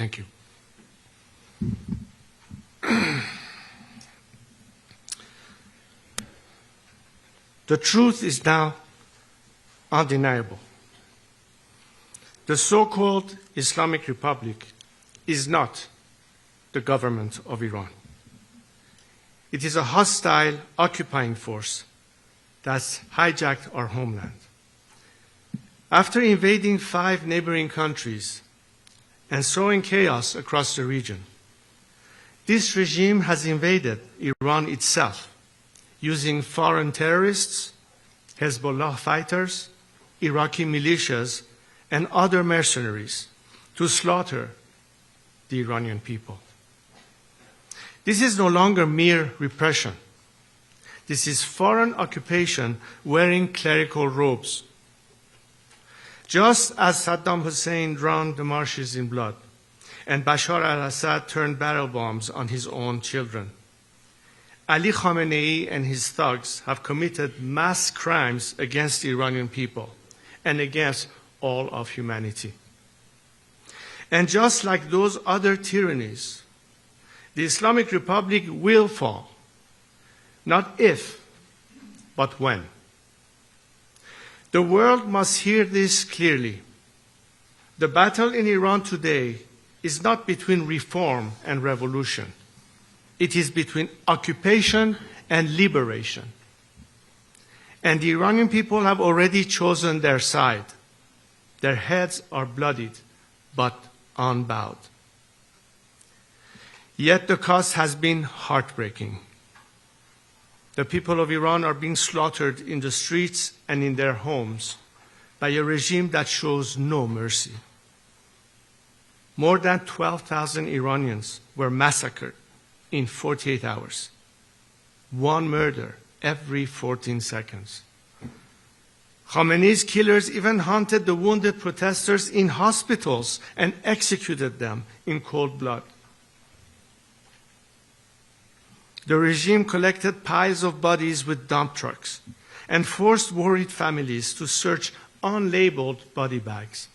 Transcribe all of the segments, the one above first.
Thank you. The truth is now undeniable. The so-called Islamic Republic is not the government of Iran. It is a hostile, occupying force that's hijacked our homeland. After invading 5 neighboring countries and sowing chaos across the region, this regime has invaded Iran itself, using foreign terrorists, Hezbollah fighters, Iraqi militias, and other mercenaries to slaughter the Iranian people. This is no longer mere repression. This is foreign occupation wearing clerical robes. Just as Saddam Hussein drowned the marshes in blood and Bashar al-Assad turned barrel bombs on his own children, Ali Khamenei and his thugs have committed mass crimes against the Iranian people and against all of humanity. And just like those other tyrannies, the Islamic Republic will fall, not if, but when. The world must hear this clearly. The battle in Iran today is not between reform and revolution. It is between occupation and liberation. And the Iranian people have already chosen their side. Their heads are bloodied, but unbowed. Yet the cost has been heartbreaking. The people of Iran are being slaughtered in the streets and in their homes by a regime that shows no mercy. More than 12,000 Iranians were massacred in 48 hours. One murder every 14 seconds. Khamenei's killers even hunted the wounded protesters in hospitals and executed them in cold blood. The regime collected piles of bodies with dump trucks and forced worried families to search unlabeled body bags.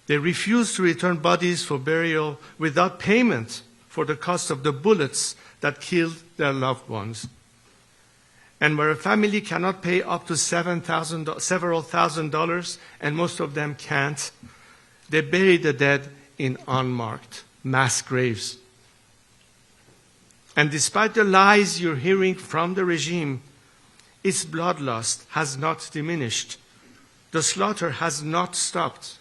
They refused to return bodies for burial without payment for the cost of the bullets that killed their loved ones. And where a family cannot pay up to several thousand dollars, and most of them can't, they bury the dead in unmarked mass graves. And despite the lies you're hearing from the regime, its bloodlust has not diminished. The slaughter has not stopped.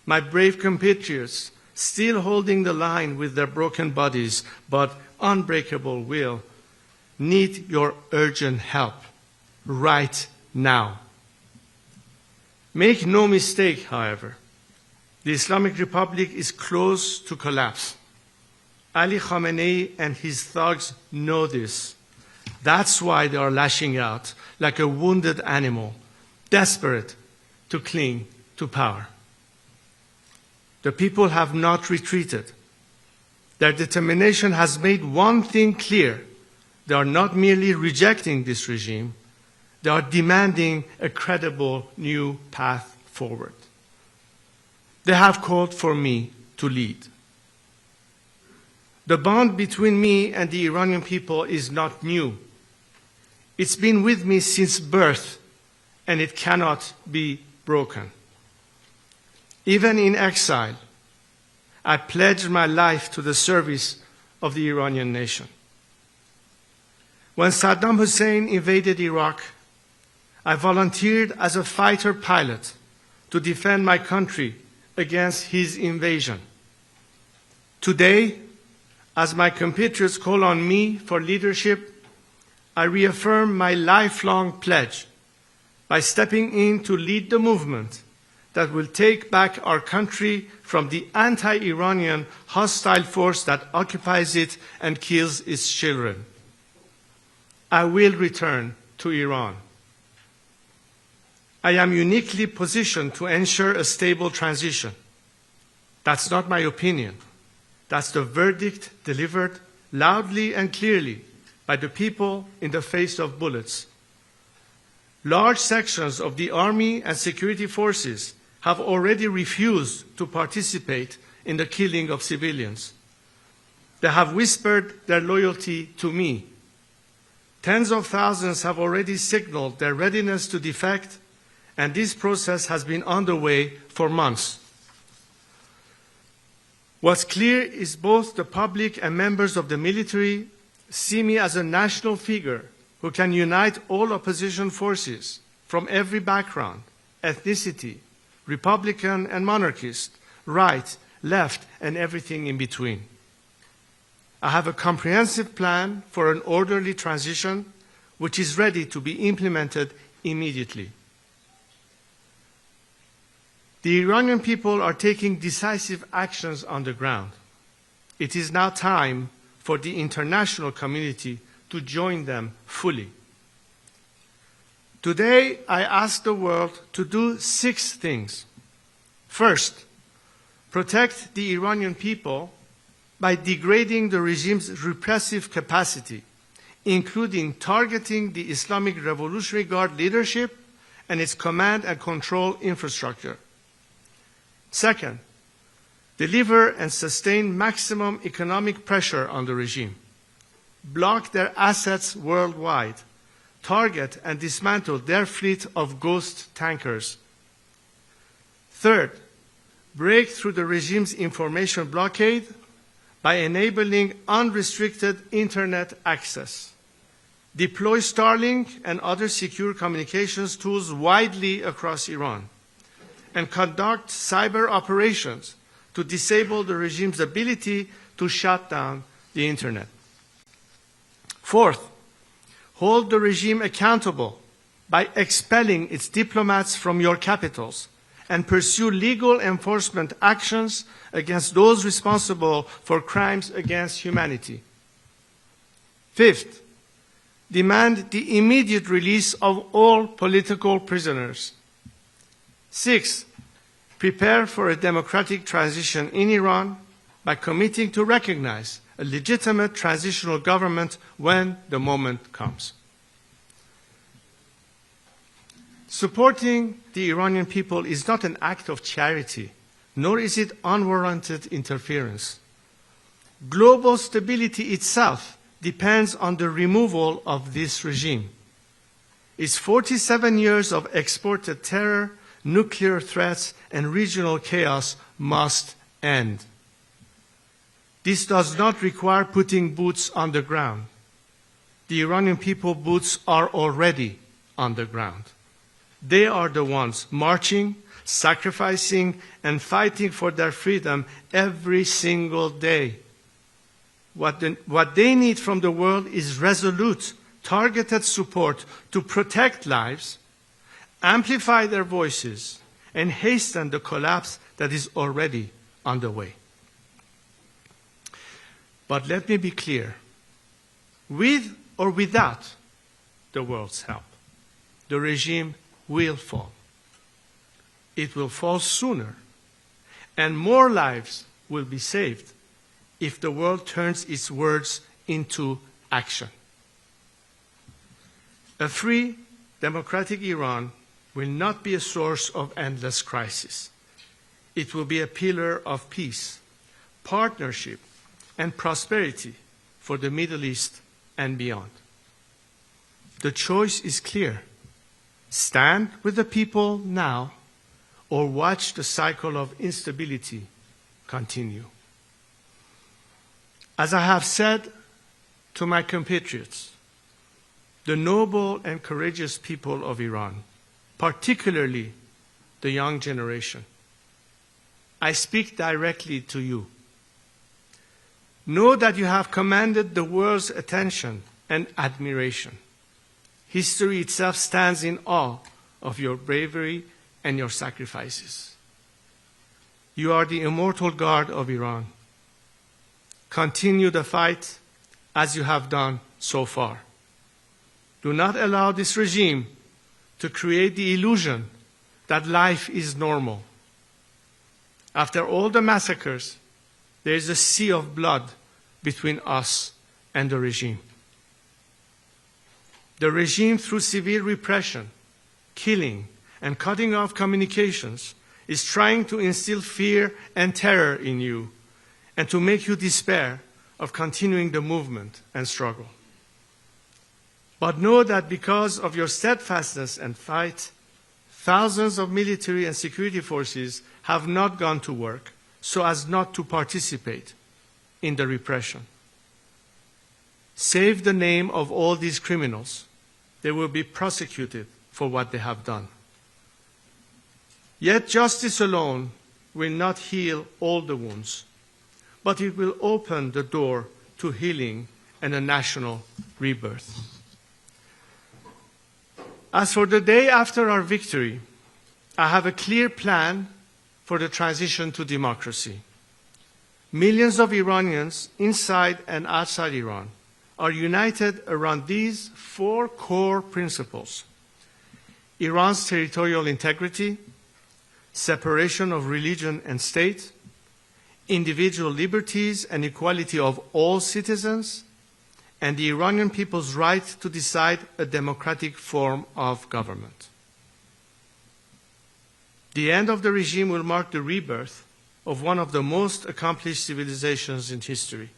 My brave compatriots, still holding the line with their broken bodies but unbreakable will, need your urgent help right now. Make no mistake, however, the Islamic Republic is close to collapse. Ali Khamenei and his thugs know this. That's why they are lashing out like a wounded animal, desperate to cling to power. The people have not retreated. Their determination has made one thing clear. They are not merely rejecting this regime, they are demanding a credible new path forward. They have called for me to lead. The bond between me and the Iranian people is not new. It's been with me since birth, and it cannot be broken. Even in exile, I pledged my life to the service of the Iranian nation. When Saddam Hussein invaded Iraq, I volunteered as a fighter pilot to defend my country against his invasion. Today, as my compatriots call on me for leadership, I reaffirm my lifelong pledge by stepping in to lead the movement that will take back our country from the anti-Iranian hostile force that occupies it and kills its children. I will return to Iran. I am uniquely positioned to ensure a stable transition. That's not my opinion. That's the verdict delivered loudly and clearly by the people in the face of bullets. Large sections of the army and security forces have already refused to participate in the killing of civilians. They have whispered their loyalty to me. Tens of thousands have already signaled their readiness to defect, and this process has been underway for months. What's clear is both the public and members of the military see me as a national figure who can unite all opposition forces from every background, ethnicity, Republican and monarchist, right, left, and everything in between. I have a comprehensive plan for an orderly transition which is ready to be implemented immediately. The Iranian people are taking decisive actions on the ground. It is now time for the international community to join them fully. Today, I ask the world to do 6 things. First, protect the Iranian people by degrading the regime's repressive capacity, including targeting the Islamic Revolutionary Guard leadership and its command and control infrastructure. Second, deliver and sustain maximum economic pressure on the regime, block their assets worldwide, target and dismantle their fleet of ghost tankers. Third, break through the regime's information blockade by enabling unrestricted internet access. Deploy Starlink and other secure communications tools widely across Iran, and conduct cyber operations to disable the regime's ability to shut down the internet. Fourth, hold the regime accountable by expelling its diplomats from your capitals and pursue legal enforcement actions against those responsible for crimes against humanity. Fifth, demand the immediate release of all political prisoners. Sixth, prepare for a democratic transition in Iran by committing to recognize a legitimate transitional government when the moment comes. Supporting the Iranian people is not an act of charity, nor is it unwarranted interference. Global stability itself depends on the removal of this regime. Its 47 years of exported terror, nuclear threats, and regional chaos must end. This does not require putting boots on the ground. The Iranian people's boots are already on the ground. They are the ones marching, sacrificing, and fighting for their freedom every single day. What they need from the world is resolute, targeted support to protect lives, amplify their voices, and hasten the collapse that is already underway. But let me be clear, with or without the world's help, the regime will fall. It will fall sooner, and more lives will be saved if the world turns its words into action. A free, democratic Iran will not be a source of endless crisis. It will be a pillar of peace, partnership, and prosperity for the Middle East and beyond. The choice is clear. Stand with the people now, or watch the cycle of instability continue. As I have said to my compatriots, the noble and courageous people of Iran, particularly the young generation, I speak directly to you. Know that you have commanded the world's attention and admiration. History itself stands in awe of your bravery and your sacrifices. You are the immortal guard of Iran. Continue the fight as you have done so far. Do not allow this regime to create the illusion that life is normal. After all the massacres, there is a sea of blood between us and the regime. The regime, through severe repression, killing, and cutting off communications, is trying to instill fear and terror in you and to make you despair of continuing the movement and struggle. But know that because of your steadfastness and fight, thousands of military and security forces have not gone to work so as not to participate in the repression. Save the name of all these criminals. They will be prosecuted for what they have done. Yet justice alone will not heal all the wounds, but it will open the door to healing and a national rebirth. As for the day after our victory, I have a clear plan for the transition to democracy. Millions of Iranians inside and outside Iran are united around these 4 core principles: Iran's territorial integrity, separation of religion and state, individual liberties and equality of all citizens, and the Iranian people's right to decide a democratic form of government. The end of the regime will mark the rebirth of one of the most accomplished civilizations in history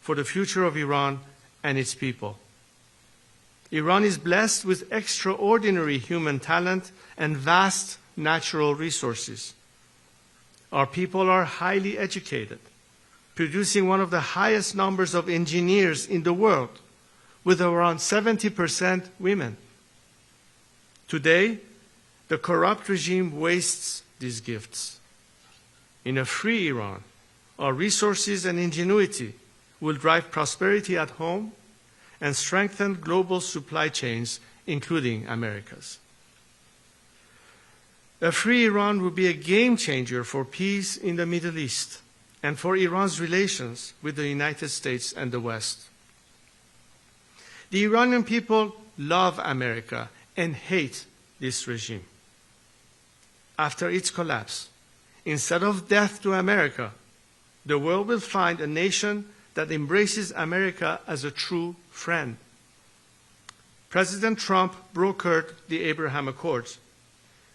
for the future of Iran and its people. Iran is blessed with extraordinary human talent and vast natural resources. Our people are highly educated, producing one of the highest numbers of engineers in the world, with around 70% women. Today, the corrupt regime wastes these gifts. In a free Iran, our resources and ingenuity will drive prosperity at home and strengthen global supply chains, including America's. A free Iran will be a game changer for peace in the Middle East and for Iran's relations with the United States and the West. The Iranian people love America and hate this regime. After its collapse, instead of death to America, the world will find a nation that embraces America as a true friend. President Trump brokered the Abraham Accords,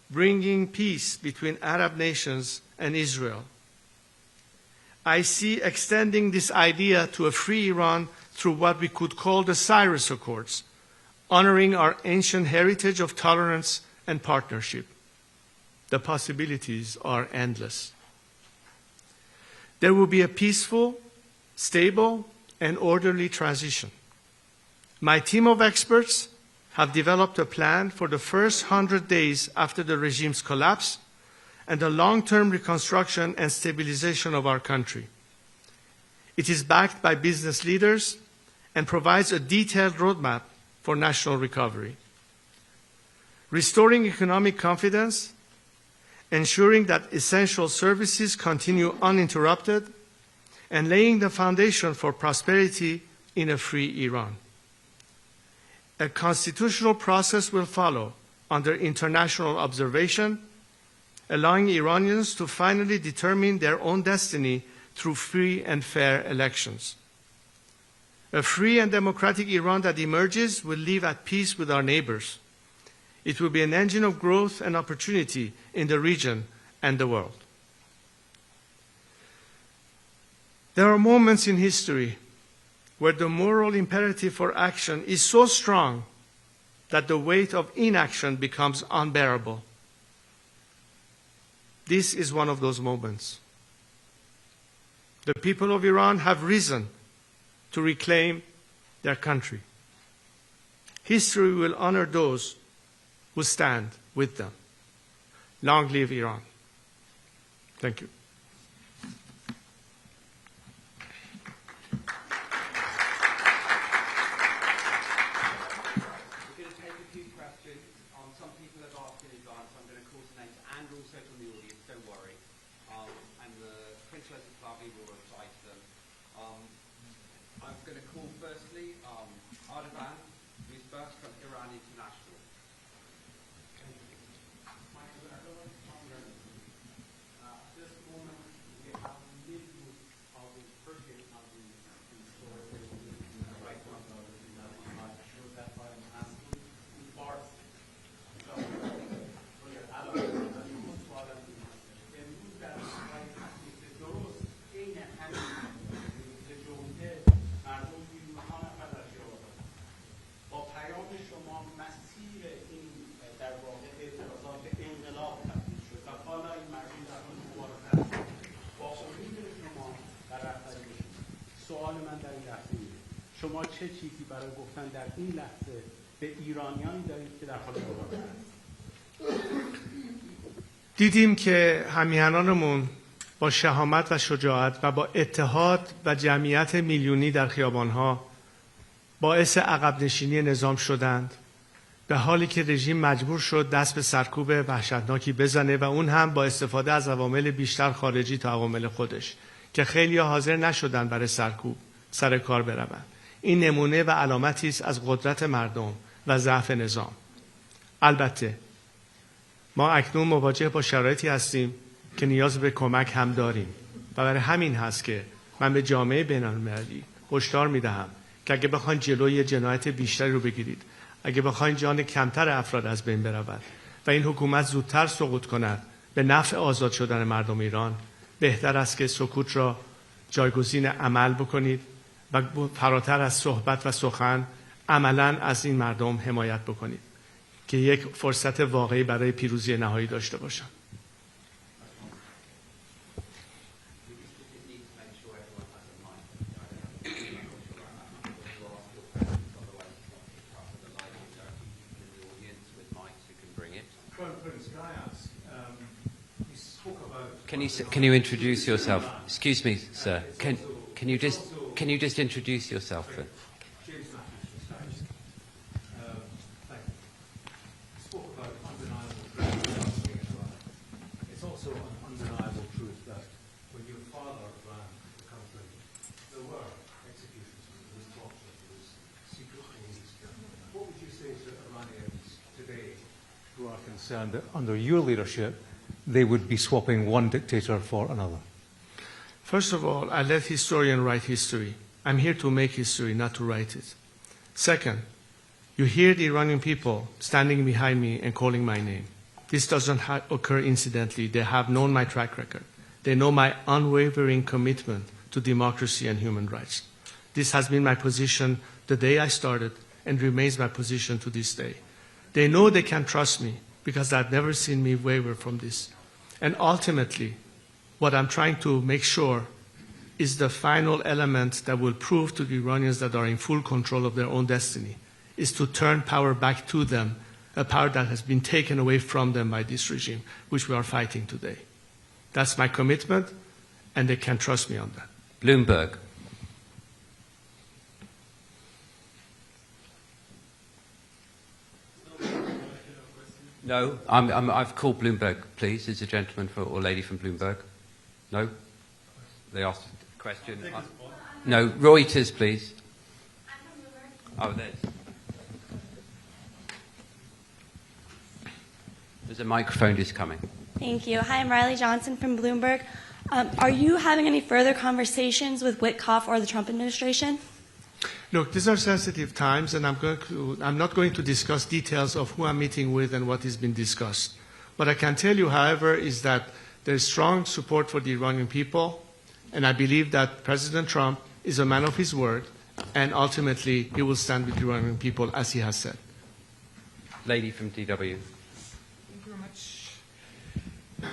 bringing peace between Arab nations and Israel. I see extending this idea to a free Iran through what we could call the Cyrus Accords, honoring our ancient heritage of tolerance and partnership. The possibilities are endless. There will be a peaceful, stable, and orderly transition. My team of experts have developed a plan for the first 100 days after the regime's collapse and the long-term reconstruction and stabilization of our country. It is backed by business leaders and provides a detailed roadmap for national recovery. Restoring economic confidence, ensuring that essential services continue uninterrupted, and laying the foundation for prosperity in a free Iran. A constitutional process will follow under international observation, allowing Iranians to finally determine their own destiny through free and fair elections. A free and democratic Iran that emerges will live at peace with our neighbors. It will be an engine of growth and opportunity in the region and the world. There are moments in history where the moral imperative for action is so strong that the weight of inaction becomes unbearable. This is one of those moments. The people of Iran have risen to reclaim their country. History will honor those who stand with them. Long live Iran. Thank you. Reza Pahlavi will reply to them. I'm going to call firstly Ardavan, who's first from Iran International. At this moment, we have millions of the Persian of the story. Right one. I'm sure that's why I'm asking who's Farsi. So, سوال من در این لحظه اینه شما چه چیزی برای گفتن در این لحظه به ایرانیانی دارید که در حال مبارزه هستند؟ دیدیم که همیهنانمون با شهامت و شجاعت و با اتحاد و جمعیت میلیونی در خیابانها باعث عقب نشینی نظام شدند، به حالی که رژیم مجبور شد دست به سرکوب وحشتناکی بزنه و اون هم با استفاده از عوامل بیشتر خارجی تا عوامل خودش که خیلی حاضر نشدن برای سرکوب سر کار بروند. این نمونه و علامتی است از قدرت مردم و ضعف نظام. البته ما اکنون مواجه با شرایطی هستیم که نیاز به کمک هم داریم و برای همین هست که من به جامعه بین‌المللی هشدار میدهم که اگه بخواین جلوی جنایت بیشتری رو بگیرید، اگه بخواین جان کمتر افراد از بین برود و این حکومت زودتر سقوط کند به نفع آزاد شدن مردم ایران، بهتر است که سکوت را جایگزین عمل بکنید و فراتر از صحبت و سخن عملاً از این مردم حمایت بکنید که یک فرصت واقعی برای پیروزی نهایی داشته باشند. Can you introduce yourself? Excuse me, sir. Can you just introduce yourself? Spoke about undeniable truth. It's also an undeniable truth that when your father ran the country, there were executions, there was torture, there was secret police. What would you say to Iranians today who are concerned that under your leadership they would be swapping one dictator for another? First of all, I let historians write history. I'm here to make history, not to write it. Second, you hear the Iranian people standing behind me and calling my name. This doesn't occur incidentally. They have known my track record. They know my unwavering commitment to democracy and human rights. This has been my position the day I started and remains my position to this day. They know they can trust me because they've never seen me waver from this. And ultimately, what I'm trying to make sure is the final element that will prove to the Iranians that are in full control of their own destiny, is to turn power back to them, a power that has been taken away from them by this regime, which we are fighting today. That's my commitment, and they can trust me on that. Bloomberg. No, I've called Bloomberg, please. Is a gentleman or lady from Bloomberg? No? They asked a question. No, Reuters, please. Oh, there's a microphone just coming. Thank you. Hi, I'm Riley Johnson from Bloomberg. Are you having any further conversations with Witkoff or the Trump administration? Look, these are sensitive times, and I'm not going to discuss details of who I'm meeting with and what has been discussed. What I can tell you, however, is that there is strong support for the Iranian people, and I believe that President Trump is a man of his word, and ultimately he will stand with the Iranian people as he has said. Lady from DW. Thank you very much.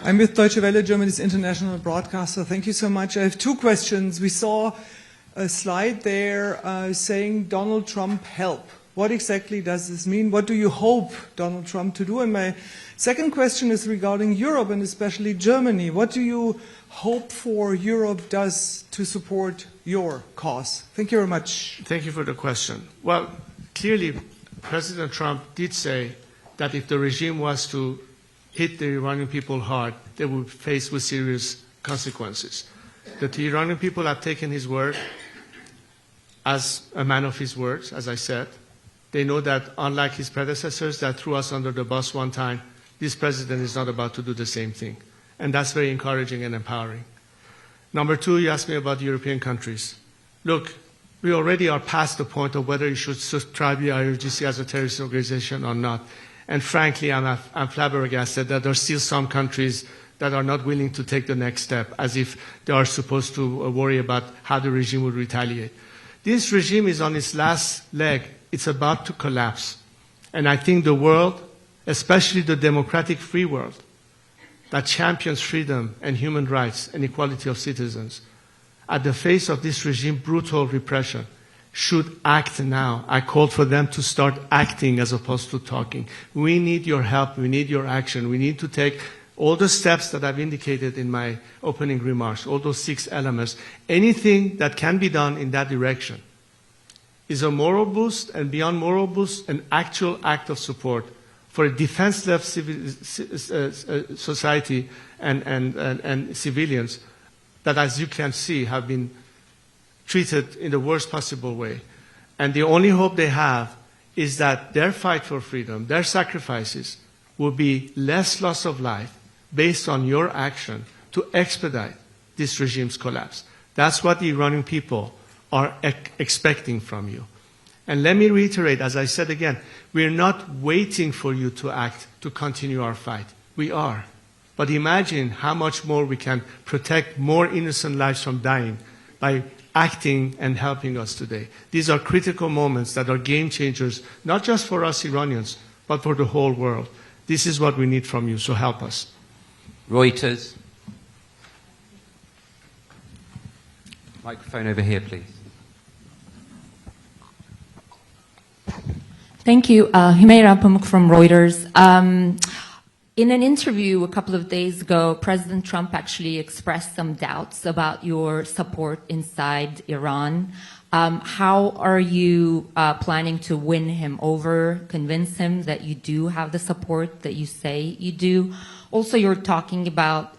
I'm with Deutsche Welle, Germany's international broadcaster. Thank you so much. I have two questions. We saw a slide there saying Donald Trump help. What exactly does this mean? What do you hope Donald Trump to do? And my second question is regarding Europe and especially Germany. What do you hope for Europe does to support your cause? Thank you very much. Thank you for the question. Well, clearly, President Trump did say that if the regime was to hit the Iranian people hard, they would be faced with serious consequences. That the Iranian people have taken his word as a man of his words, as I said. They know that unlike his predecessors that threw us under the bus one time, this president is not about to do the same thing. And that's very encouraging and empowering. Number two, you asked me about European countries. Look, we already are past the point of whether you should subscribe the IRGC as a terrorist organization or not. And frankly, I'm flabbergasted that there are still some countries that are not willing to take the next step, as if they are supposed to worry about how the regime would retaliate. This regime is on its last leg. It's about to collapse. And I think the world, especially the democratic free world, that champions freedom and human rights and equality of citizens, at the face of this regime brutal repression, should act now. I called for them to start acting as opposed to talking. We need your help. We need your action. We need to take all the steps that I've indicated in my opening remarks, all those 6 elements. Anything that can be done in that direction is a moral boost, and beyond moral boost, an actual act of support for a defenseless society and civilians that, as you can see, have been treated in the worst possible way. And the only hope they have is that their fight for freedom, their sacrifices, will be less loss of life based on your action to expedite this regime's collapse. That's what the Iranian people are expecting from you. And let me reiterate, as I said again, we're not waiting for you to act to continue our fight. We are. But imagine how much more we can protect more innocent lives from dying by acting and helping us today. These are critical moments that are game changers, not just for us Iranians, but for the whole world. This is what we need from you, so help us. Reuters. Microphone over here, please. Thank you. Humaira Pamuk from Reuters. In an interview a couple of days ago, President Trump actually expressed some doubts about your support inside Iran. How are you planning to win him over, convince him that you do have the support that you say you do? Also, you're talking about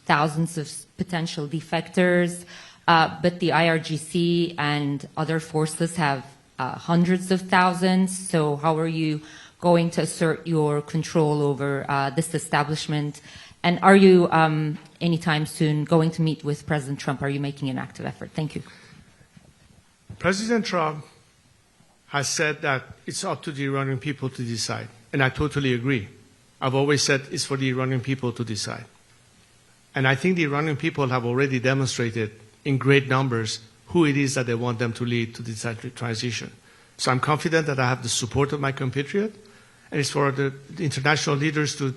thousands of potential defectors, but the IRGC and other forces have hundreds of thousands. So how are you going to assert your control over this establishment? And are you anytime soon going to meet with President Trump? Are you making an active effort? Thank you. President Trump has said that it's up to the Iranian people to decide, and I totally agree. I've always said it's for the Iranian people to decide. And I think the Iranian people have already demonstrated in great numbers who it is that they want them to lead to this transition. So I'm confident that I have the support of my compatriot, and it's for the international leaders to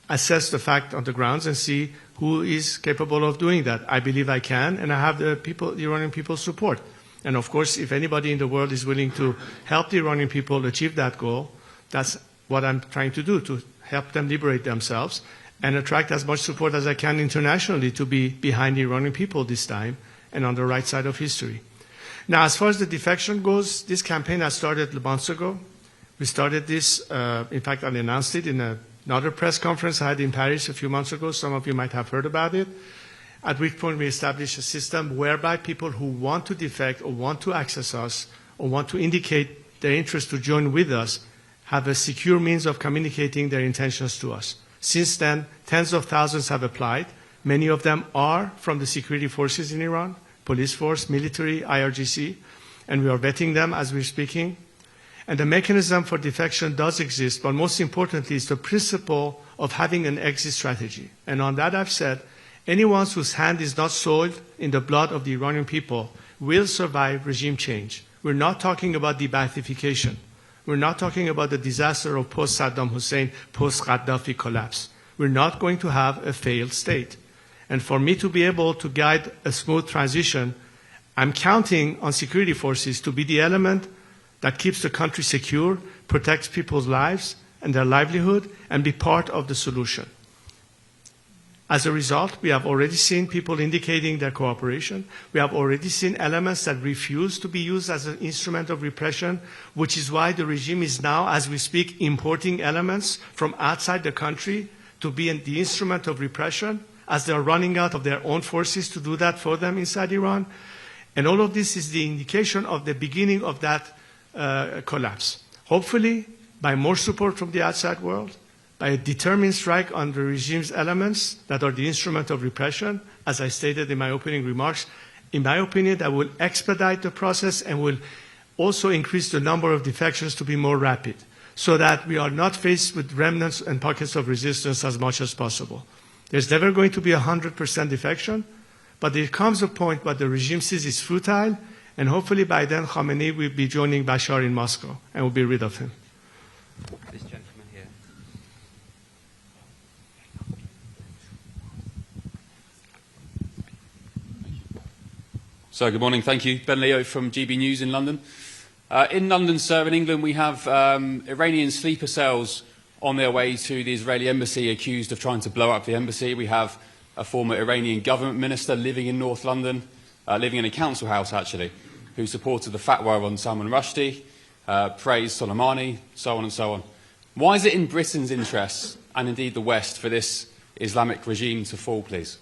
assess the fact on the grounds and see who is capable of doing that. I believe I can, and I have the Iranian people's support. And of course, if anybody in the world is willing to help the Iranian people achieve that goal, that's what I'm trying to do, to help them liberate themselves and attract as much support as I can internationally to be behind the Iranian people this time and on the right side of history. Now, as far as the defection goes, this campaign has started months ago. We started this, in fact, I announced it in another press conference I had in Paris a few months ago. Some of you might have heard about it. At which point we established a system whereby people who want to defect or want to access us or want to indicate their interest to join with us have a secure means of communicating their intentions to us. Since then, tens of thousands have applied. Many of them are from the security forces in Iran, police force, military, IRGC, and we are vetting them as we're speaking. And the mechanism for defection does exist, but most importantly is the principle of having an exit strategy. And on that I've said, anyone whose hand is not soiled in the blood of the Iranian people will survive regime change. We're not talking about de-Baathification. We're not talking about the disaster of post-Saddam Hussein, post-Gaddafi collapse. We're not going to have a failed state. And for me to be able to guide a smooth transition, I'm counting on security forces to be the element that keeps the country secure, protects people's lives and their livelihood, and be part of the solution. As a result, we have already seen people indicating their cooperation. We have already seen elements that refuse to be used as an instrument of repression, which is why the regime is now, as we speak, importing elements from outside the country to be the instrument of repression, as they are running out of their own forces to do that for them inside Iran. And all of this is the indication of the beginning of that collapse. Hopefully, by more support from the outside world, by a determined strike on the regime's elements that are the instrument of repression, as I stated in my opening remarks, in my opinion, that will expedite the process and will also increase the number of defections to be more rapid, so that we are not faced with remnants and pockets of resistance as much as possible. There's never going to be 100% defection, but there comes a point where the regime sees it's futile, and hopefully by then Khamenei will be joining Bashar in Moscow and will be rid of him. This gentleman here. So good morning, thank you. Ben Leo from GB News in London. In London, sir, in England, we have Iranian sleeper cells on their way to the Israeli embassy accused of trying to blow up the embassy. We have a former Iranian government minister living in North London, living in a council house actually, who supported the fatwa on Salman Rushdie, praised Soleimani, so on and so on. Why is it in Britain's interests, and indeed the West, for this Islamic regime to fall, please?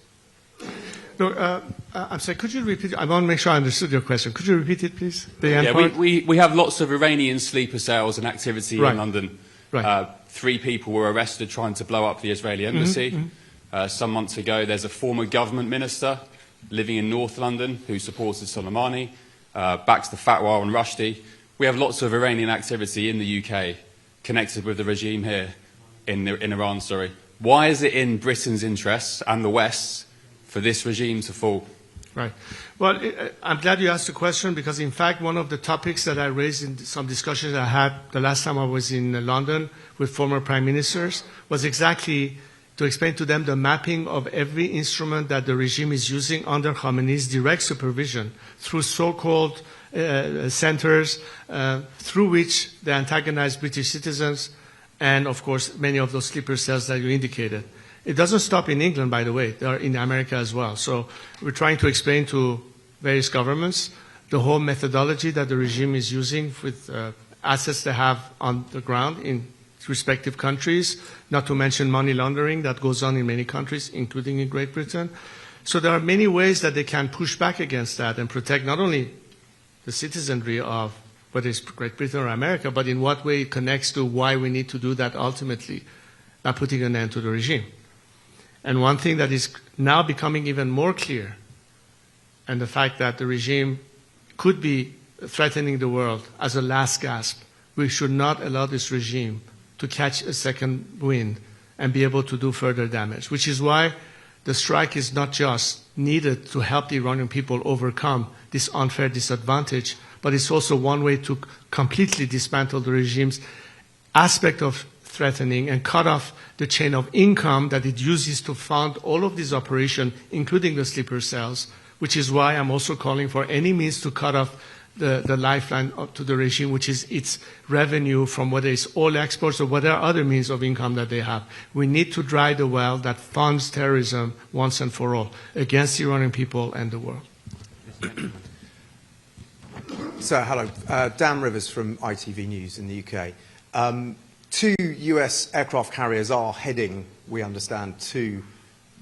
No, I'm sorry, could you repeat? I want to make sure I understood your question. Could you repeat it, please? We have lots of Iranian sleeper cells and activity in London. Right. 3 people were arrested trying to blow up the Israeli embassy. Some months ago, there's a former government minister living in North London who supported Soleimani, backs the fatwa on Rushdie. We have lots of Iranian activity in the UK connected with the regime here in Iran. Sorry. Why is it in Britain's interests and the West's for this regime to fall? Right. Well, I'm glad you asked the question because, in fact, one of the topics that I raised in some discussions I had the last time I was in London with former prime ministers was exactly to explain to them the mapping of every instrument that the regime is using under Khamenei's direct supervision through so-called centers through which they antagonize British citizens and, of course, many of those sleeper cells that you indicated. It doesn't stop in England, by the way. They are in America as well. So we're trying to explain to various governments the whole methodology that the regime is using with assets they have on the ground in respective countries, not to mention money laundering that goes on in many countries, including in Great Britain. So there are many ways that they can push back against that and protect not only the citizenry of whether it's Great Britain or America, but in what way it connects to why we need to do that ultimately by putting an end to the regime. And one thing that is now becoming even more clear, and the fact that the regime could be threatening the world as a last gasp, we should not allow this regime to catch a second wind and be able to do further damage, which is why the strike is not just needed to help the Iranian people overcome this unfair disadvantage, but it's also one way to completely dismantle the regime's aspect of threatening and cut off the chain of income that it uses to fund all of these operations, including the sleeper cells, which is why I'm also calling for any means to cut off the lifeline to the regime, which is its revenue from whether it's oil exports or whatever other means of income that they have. We need to dry the well that funds terrorism once and for all against the Iranian people and the world. So, hello. Dan Rivers from ITV News in the UK. 2 US aircraft carriers are heading, we understand, to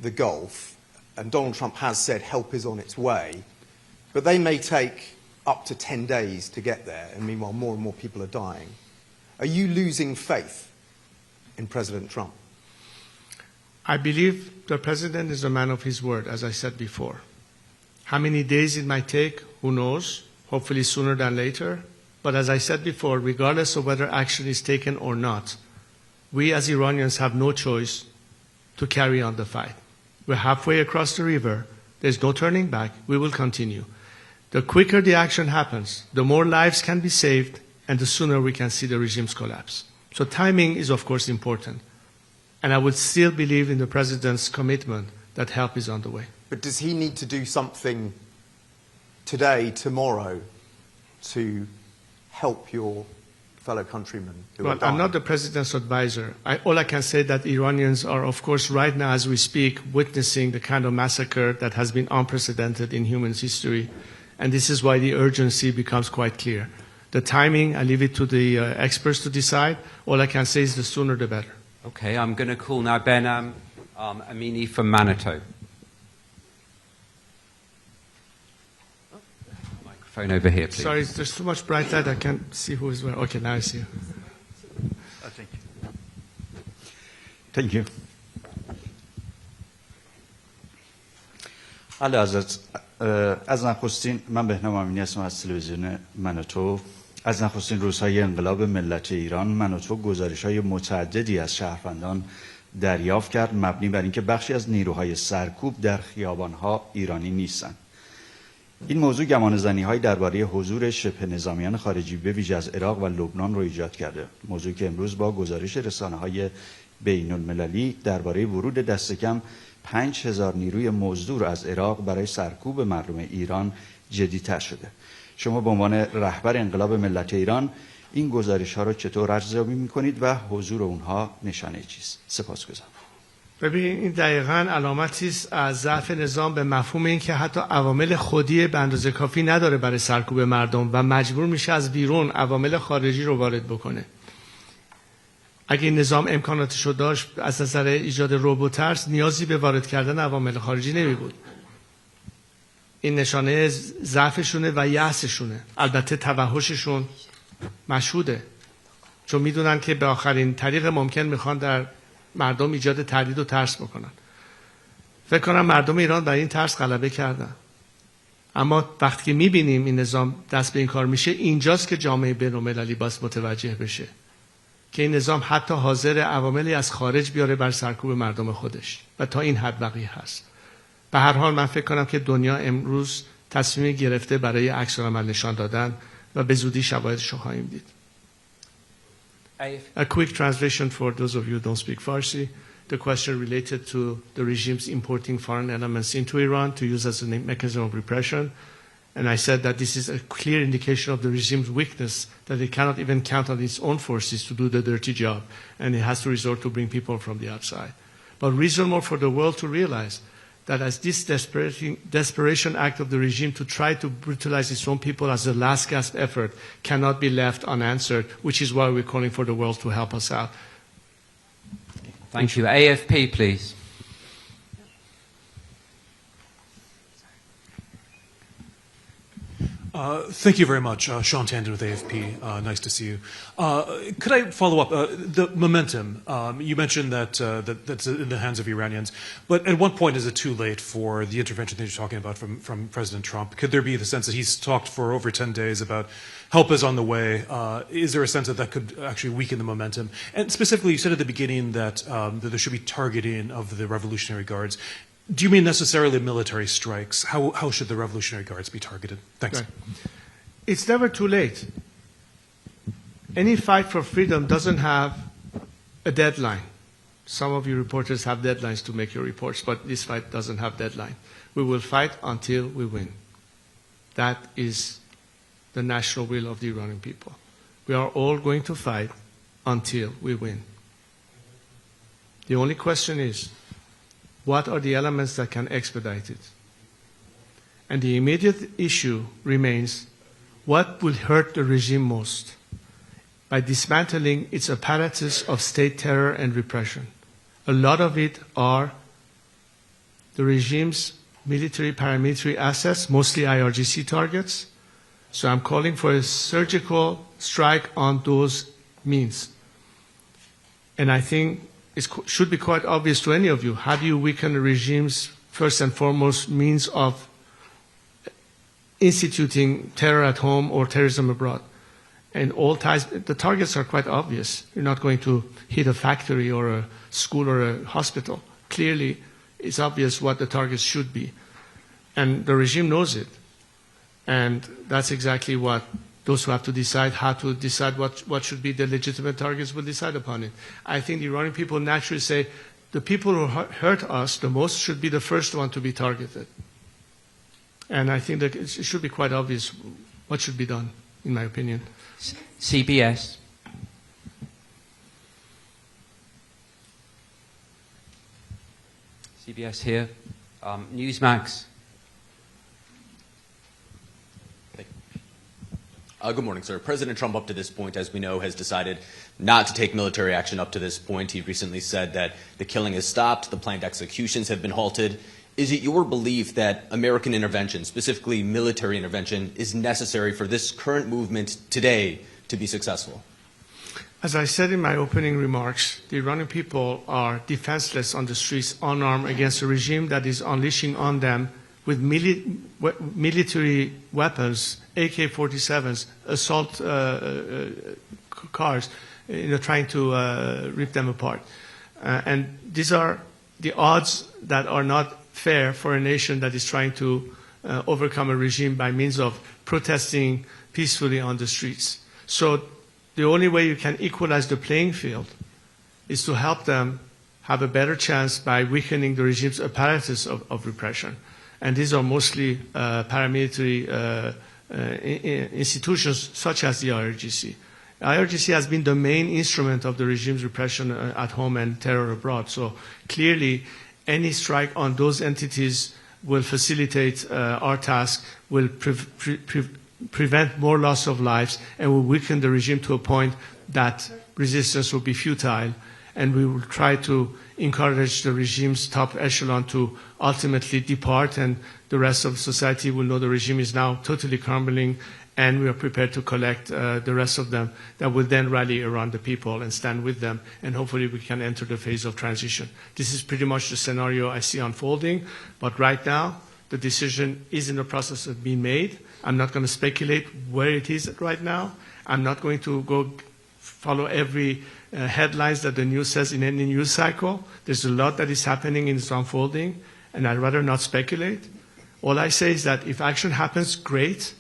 the Gulf, and Donald Trump has said help is on its way, but they may take up to 10 days to get there, and meanwhile more and more people are dying. Are you losing faith in President Trump? I believe the president is a man of his word, as I said before. How many days it might take, who knows, hopefully sooner than later. But as I said before, regardless of whether action is taken or not, we as Iranians have no choice to carry on the fight. We're halfway across the river. There's no turning back. We will continue. The quicker the action happens, the more lives can be saved, and the sooner we can see the regime's collapse. So timing is, of course, important. And I would still believe in the president's commitment that help is on the way. But does he need to do something today, tomorrow, to help your fellow countrymen who are dying? I'm not the president's advisor. All I can say is that Iranians are, of course, right now as we speak, witnessing the kind of massacre that has been unprecedented in human history. And this is why the urgency becomes quite clear. The timing, I leave it to the experts to decide. All I can say is the sooner the better. Okay, I'm going to call now Ben Amini from Manitou. Microphone over here, please. Sorry, there's too much bright light. I can't see who is where. Okay, now I see you. Thank you. Thank you. علی حضرت از نخستین من بهنام امینی هستم از تلویزیون منوتو. از نخستین روزهای انقلاب ملت ایران منوتو گزارش‌های متعددی از شهروندان دریافت کرد مبنی بر اینکه بخشی از نیروهای سرکوب در خیابان‌ها ایرانی نیستند. این موضوع گمانه‌زنی‌های درباره حضور شبه نظامیان خارجی به ویژه از عراق و لبنان رو ایجاد کرده. موضوعی که امروز با گزارش رسانه‌های بین المللی درباره ورود دست کم 5000 نیروی مزدور از عراق برای سرکوب مردم ایران جدی‌تر شده. شما به عنوان رهبر انقلاب ملت ایران این گزارش‌ها را چطور ارزیابی می‌کنید و حضور اونها نشانه چیست؟ سپاسگزارم. ببین این دقیقاً علامتی است از ضعف نظام به مفهوم این که حتی عوامل خودی به اندازه کافی نداره برای سرکوب مردم و مجبور میشه از بیرون عوامل خارجی رو وارد بکنه. اگه این نظام امکاناتش رو داشت از نظر ایجاد رعب و ترس نیازی به وارد کردن عوامل خارجی نمی بود. این نشانه ضعفشونه و یأسشونه. البته توحششون مشهوده، چون میدونن که به آخرین طریق ممکن میخوان در مردم ایجاد تردید و ترس بکنن. فکر کنم مردم ایران بر این ترس غلبه کردن. اما وقتی که میبینیم این نظام دست به این کار میشه، اینجاست که جامعه بین‌المللی باید متوجه بشه که این نظام حتی حاضر عواملی از خارج بیاره بر سرکوب مردم خودش و تا این حد بقیه هست. به هر حال من فکر کنم که دنیا امروز تصمیم گرفته برای عکس‌العمل نشان دادن و به زودی شواهدش رو خواهیم دید. A quick translation for those of you who don't speak Farsi. The question related to the regime's importing foreign elements into Iran to use as a mechanism of repression. And I said that this is a clear indication of the regime's weakness, that it cannot even count on its own forces to do the dirty job, and it has to resort to bring people from the outside. But reason more for the world to realize that as this desperation act of the regime to try to brutalize its own people as a last gasp effort cannot be left unanswered, which is why we're calling for the world to help us out. Thank you. AFP, please. Thank you very much. Sean Tandon with AFP. Nice to see you. Could I follow up? The momentum, you mentioned that that's in the hands of Iranians, but at what point is it too late for the intervention that you're talking about from President Trump? Could there be the sense that he's talked for over 10 days about help is on the way? Is there a sense that that could actually weaken the momentum? And specifically, you said at the beginning that there should be targeting of the Revolutionary Guards. Do you mean necessarily military strikes? How should the Revolutionary Guards be targeted? Thanks. Right. It's never too late. Any fight for freedom doesn't have a deadline. Some of you reporters have deadlines to make your reports, but this fight doesn't have deadline. We will fight until we win. That is the national will of the Iranian people. We are all going to fight until we win. The only question is, what are the elements that can expedite it? And the immediate issue remains, what will hurt the regime most? By dismantling its apparatus of state terror and repression. A lot of it are the regime's military, paramilitary assets, mostly IRGC targets. So I'm calling for a surgical strike on those means. And I think it should be quite obvious to any of you. How do you weaken a regime's first and foremost means of instituting terror at home or terrorism abroad? And all ties, the targets are quite obvious. You're not going to hit a factory or a school or a hospital. Clearly, it's obvious what the targets should be. And the regime knows it. And that's exactly what those who have to decide how to decide what should be the legitimate targets will decide upon it. I think the Iranian people naturally say the people who hurt us the most should be the first one to be targeted. And I think that it should be quite obvious what should be done, in my opinion. CBS. CBS here. Newsmax. Good morning, sir. President Trump, up to this point, as we know, has decided not to take military action up to this point. He recently said that the killing has stopped, the planned executions have been halted. Is it your belief that American intervention, specifically military intervention, is necessary for this current movement today to be successful? As I said in my opening remarks, the Iranian people are defenseless on the streets, unarmed, against a regime that is unleashing on them with military weapons, AK-47s, assault cars, trying to rip them apart. And these are the odds that are not fair for a nation that is trying to overcome a regime by means of protesting peacefully on the streets. So the only way you can equalize the playing field is to help them have a better chance by weakening the regime's apparatus of repression. And these are mostly paramilitary institutions such as the IRGC. IRGC has been the main instrument of the regime's repression at home and terror abroad. So clearly, any strike on those entities will facilitate our task, will prevent more loss of lives, and will weaken the regime to a point that resistance will be futile. And we will try to encourage the regime's top echelon to ultimately depart, and the rest of society will know the regime is now totally crumbling, and we are prepared to collect the rest of them that will then rally around the people and stand with them, and hopefully we can enter the phase of transition. This is pretty much the scenario I see unfolding, but right now the decision is in the process of being made. I'm not going to speculate where it is right now. I'm not going to go follow every headlines that the news says in any news cycle. There's a lot that is happening and it's unfolding, and I'd rather not speculate. All I say is that if action happens, great.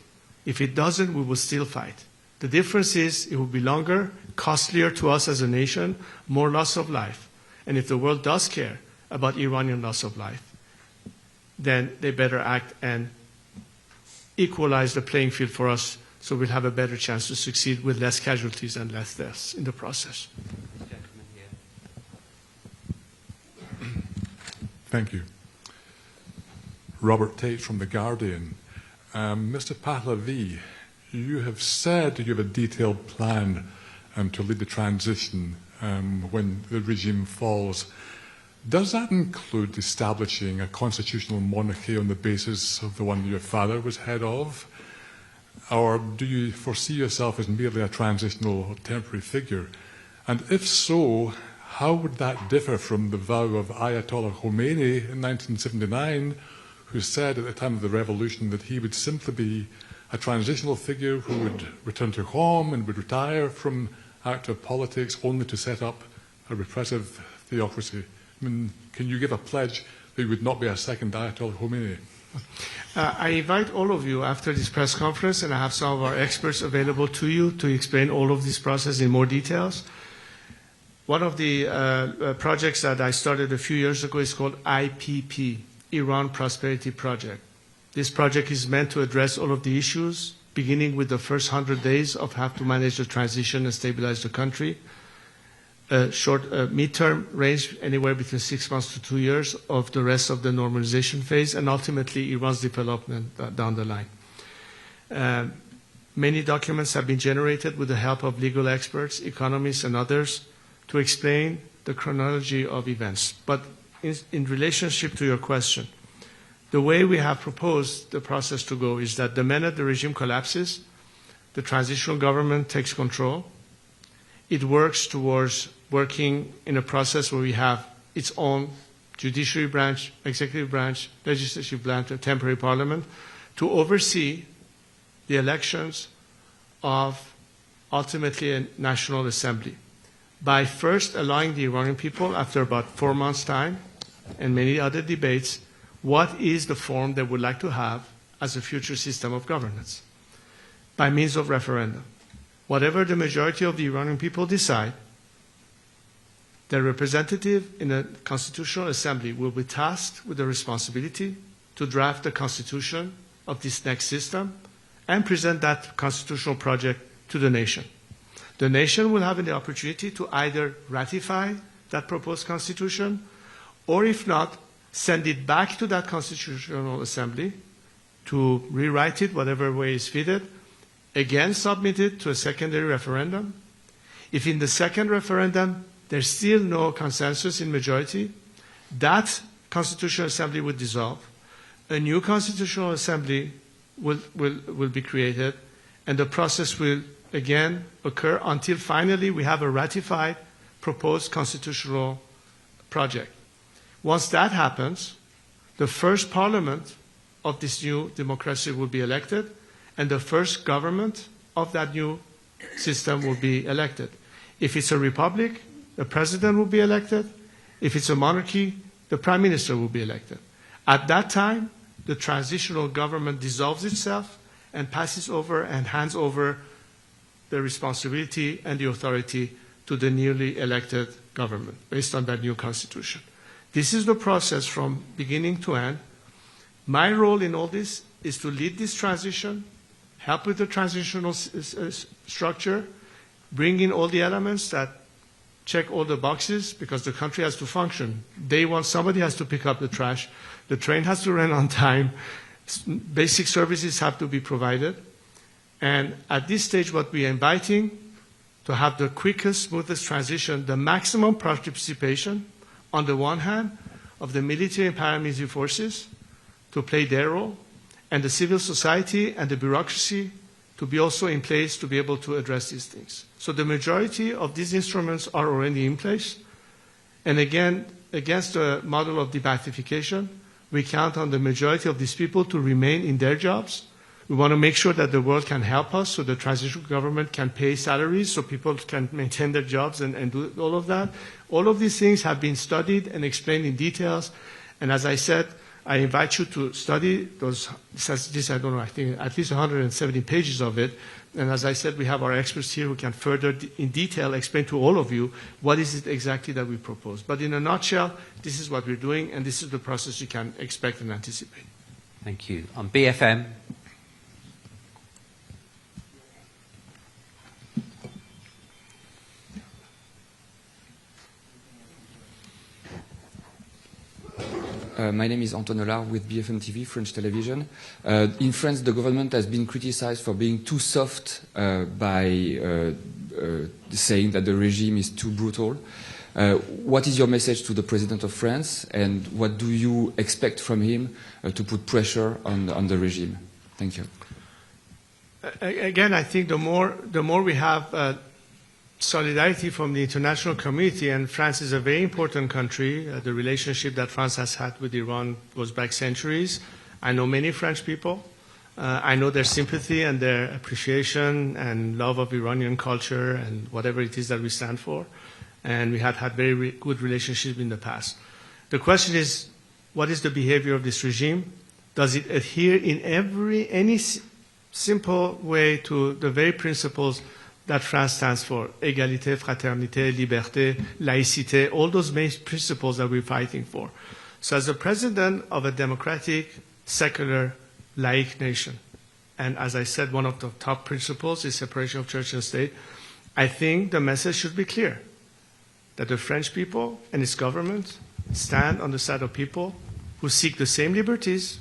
If it doesn't, we will still fight. The difference is it will be longer, costlier to us as a nation, more loss of life. And if the world does care about Iranian loss of life, then they better act and equalize the playing field for us, so we'll have a better chance to succeed with less casualties and less deaths in the process. Thank you. Robert Tate from The Guardian. Mr. Pahlavi, you have said you have a detailed plan to lead the transition when the regime falls. Does that include establishing a constitutional monarchy on the basis of the one your father was head of? Or do you foresee yourself as merely a transitional or temporary figure? And if so, how would that differ from the vow of Ayatollah Khomeini in 1979, who said at the time of the revolution that he would simply be a transitional figure who would return to home and would retire from active politics only to set up a repressive theocracy? I mean, can you give a pledge that you would not be a second Ayatollah Khomeini? I invite all of you after this press conference, and I have some of our experts available to you to explain all of this process in more details. One of the projects that I started a few years ago is called IPP, Iran Prosperity Project. This project is meant to address all of the issues, beginning with the first 100 days of how to manage the transition and stabilize the country. Mid-term range anywhere between 6 months to 2 years of the rest of the normalization phase, and ultimately Iran's development down the line. Many documents have been generated with the help of legal experts, economists, and others to explain the chronology of events. But in relationship to your question, the way we have proposed the process to go is that the minute the regime collapses, the transitional government takes control. It works towards working in a process where we have its own judiciary branch, executive branch, legislative branch, and temporary parliament to oversee the elections of ultimately a national assembly, by first allowing the Iranian people, after about 4 months' time and many other debates, what is the form they would like to have as a future system of governance by means of referendum. Whatever the majority of the Iranian people decide, their representative in a constitutional assembly will be tasked with the responsibility to draft the constitution of this next system and present that constitutional project to the nation. The nation will have the opportunity to either ratify that proposed constitution, or if not, send it back to that constitutional assembly to rewrite it whatever way is fitted, again submit it to a secondary referendum. If in the second referendum there's still no consensus in majority, that constitutional assembly would dissolve. A new constitutional assembly will be created, and the process will again occur until finally we have a ratified proposed constitutional project. Once that happens, the first parliament of this new democracy will be elected, and the first government of that new system will be elected. If it's a republic, the president will be elected. If it's a monarchy, the prime minister will be elected. At that time, the transitional government dissolves itself and passes over and hands over the responsibility and the authority to the newly elected government based on that new constitution. This is the process from beginning to end. My role in all this is to lead this transition, help with the transitional structure, bring in all the elements that check all the boxes, because the country has to function. Day one, somebody has to pick up the trash. The train has to run on time. Basic services have to be provided. And at this stage, what we are inviting to have the quickest, smoothest transition, the maximum participation, on the one hand, of the military and paramilitary forces to play their role, and the civil society and the bureaucracy to be also in place to be able to address these things. So the majority of these instruments are already in place. And again, against the model of debathification, we count on the majority of these people to remain in their jobs. We want to make sure that the world can help us so the transitional government can pay salaries so people can maintain their jobs and do all of that. All of these things have been studied and explained in details. And as I said, I invite you to study those, I don't know, I think at least 170 pages of it. And as I said, we have our experts here who can further in detail explain to all of you what is it exactly that we propose. But in a nutshell, this is what we're doing, and this is the process you can expect and anticipate. Thank you. On BFM. My name is Anton Hollard with BFM TV, French television. In France, the government has been criticized for being too soft by saying that the regime is too brutal. What is your message to the President of France, and what do you expect from him to put pressure on the regime? Thank you. Again, I think the more we have solidarity from the international community, and France is a very important country. The relationship that France has had with Iran goes back centuries. I know many French people. I know their sympathy and their appreciation and love of Iranian culture and whatever it is that we stand for. And we have had very good relationship in the past. The question is, what is the behavior of this regime? Does it adhere in any simple way to the very principles that France stands for: égalité, fraternité, liberté, laïcité, all those main principles that we're fighting for. So as the president of a democratic, secular, laïc nation, and as I said, one of the top principles is separation of church and state, I think the message should be clear, that the French people and its government stand on the side of people who seek the same liberties,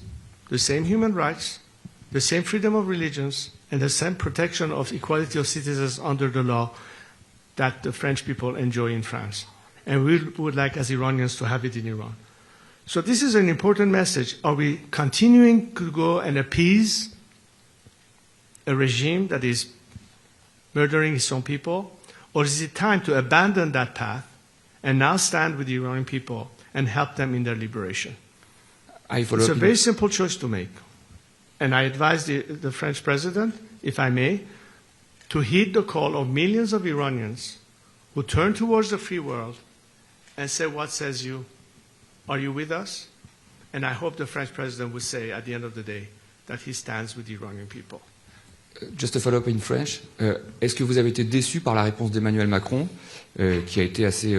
the same human rights, the same freedom of religions, and the same protection of equality of citizens under the law that the French people enjoy in France. And we would like, as Iranians, to have it in Iran. So this is an important message. Are we continuing to go and appease a regime that is murdering its own people? Or is it time to abandon that path and now stand with the Iranian people and help them in their liberation? It's a very simple choice to make. And I advise the French president, if I may, to heed the call of millions of Iranians who turn towards the free world and say, what says you? Are you with us? And I hope the French president will say at the end of the day that he stands with the Iranian people. Just a follow-up in French. Est-ce que vous avez été déçu par la réponse d'Emmanuel Macron, qui a été assez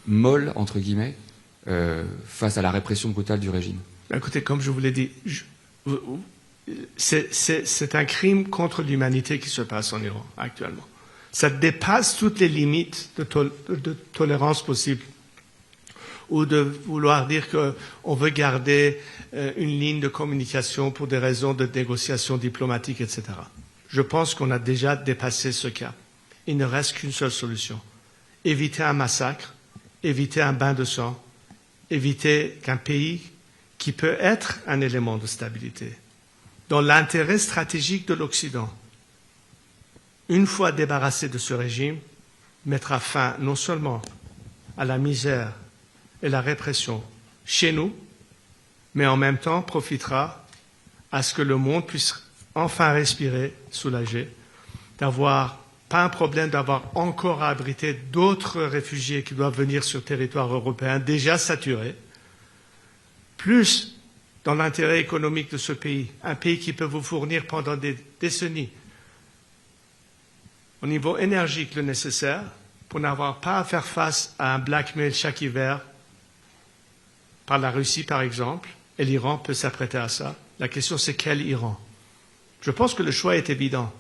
molle, entre guillemets, face à la répression brutale du régime? Écoutez, comme je vous l'ai dit, c'est un crime contre l'humanité qui se passe en Iran actuellement. Ça dépasse toutes les limites de tolérance possible, ou de vouloir dire qu'on veut garder une ligne de communication pour des raisons de négociation diplomatique, etc. Je pense qu'on a déjà dépassé ce cap. Il ne reste qu'une seule solution. Éviter un massacre, éviter un bain de sang, éviter qu'un pays qui peut être un élément de stabilité, dans l'intérêt stratégique de l'Occident, une fois débarrassé de ce régime, mettra fin non seulement à la misère et la répression chez nous, mais en même temps profitera à ce que le monde puisse enfin respirer, soulagé, d'avoir pas un problème d'avoir encore à abriter d'autres réfugiés qui doivent venir sur le territoire européen déjà saturé, plus dans l'intérêt économique de ce pays, un pays qui peut vous fournir pendant des décennies au niveau énergique le nécessaire, pour n'avoir pas à faire face à un blackmail chaque hiver par la Russie, par exemple, et l'Iran peut s'apprêter à ça. La question, c'est quel Iran? Je pense que le choix est évident.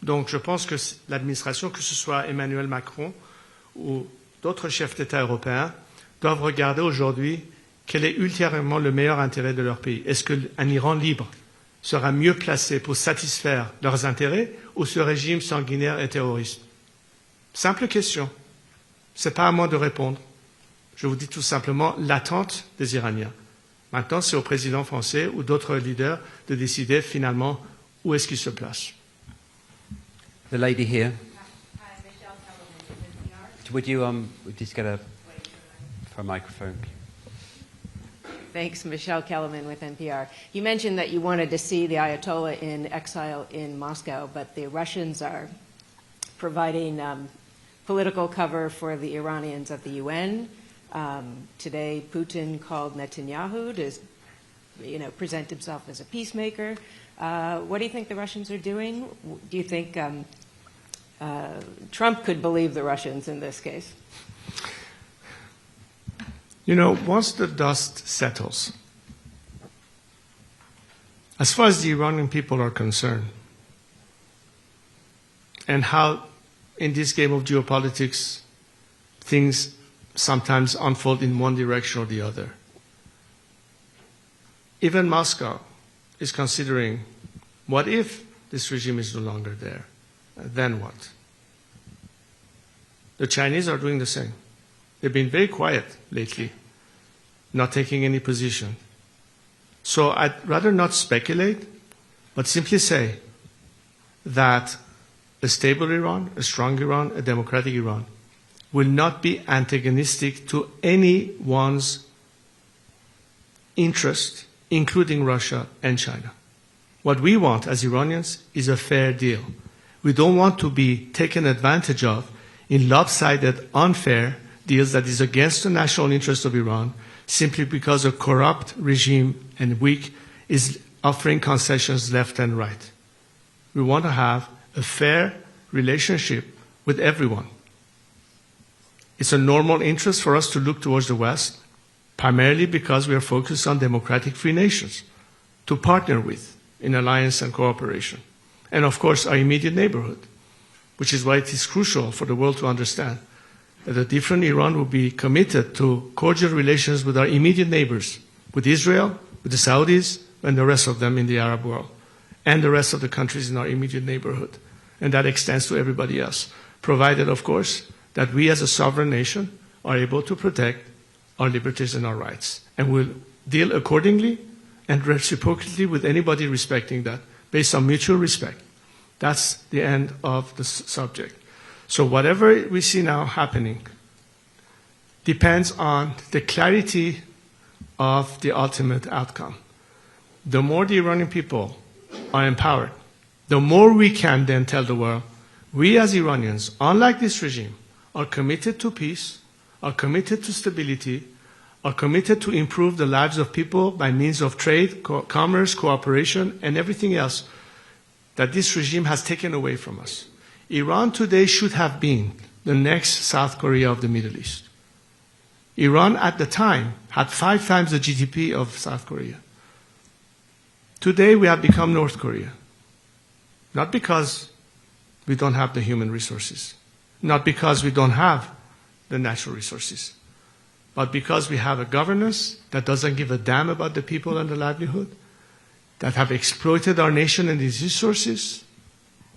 Donc, je pense que l'administration, que ce soit Emmanuel Macron ou d'autres chefs d'État européens, doivent regarder aujourd'hui quel est ultérieurement le meilleur intérêt de leur pays. Est-ce qu'un Iran libre sera mieux placé pour satisfaire leurs intérêts ou ce régime sanguinaire et terroriste? Simple question. Ce n'est pas à moi de répondre. Je vous dis tout simplement l'attente des Iraniens. Maintenant, c'est au président français ou d'autres leaders de décider finalement où est-ce qu'ils se placent. The lady here. Would you just get a microphone? Thanks, Michelle Kellerman with NPR. You mentioned that you wanted to see the Ayatollah in exile in Moscow, but the Russians are providing political cover for the Iranians at the UN. Today, Putin called Netanyahu to, present himself as a peacemaker. What do you think the Russians are doing? Do you think Trump could believe the Russians in this case? Once the dust settles, as far as the Iranian people are concerned, and how in this game of geopolitics things sometimes unfold in one direction or the other, even Moscow is considering, what if this regime is no longer there? Then what? The Chinese are doing the same. They've been very quiet lately, not taking any position. So I'd rather not speculate, but simply say that a stable Iran, a strong Iran, a democratic Iran will not be antagonistic to anyone's interest, including Russia and China. What we want as Iranians is a fair deal. We don't want to be taken advantage of in lopsided, unfair deals that is against the national interest of Iran simply because a corrupt regime and weak is offering concessions left and right. We want to have a fair relationship with everyone. It's a normal interest for us to look towards the West, primarily because we are focused on democratic free nations to partner with in alliance and cooperation. And of course, our immediate neighborhood, which is why it is crucial for the world to understand that a different Iran will be committed to cordial relations with our immediate neighbors, with Israel, with the Saudis, and the rest of them in the Arab world, and the rest of the countries in our immediate neighborhood. And that extends to everybody else, provided, of course, that we as a sovereign nation are able to protect our liberties and our rights, and will deal accordingly and reciprocally with anybody respecting that, based on mutual respect. That's the end of the subject. So whatever we see now happening depends on the clarity of the ultimate outcome. The more the Iranian people are empowered, the more we can then tell the world, we as Iranians, unlike this regime, are committed to peace, are committed to stability, are committed to improve the lives of people by means of trade, commerce, cooperation, and everything else that this regime has taken away from us. Iran today should have been the next South Korea of the Middle East. Iran at the time had 5 times the GDP of South Korea. Today we have become North Korea. Not because we don't have the human resources, not because we don't have the natural resources, but because we have a governance that doesn't give a damn about the people and the livelihood, that have exploited our nation and its resources,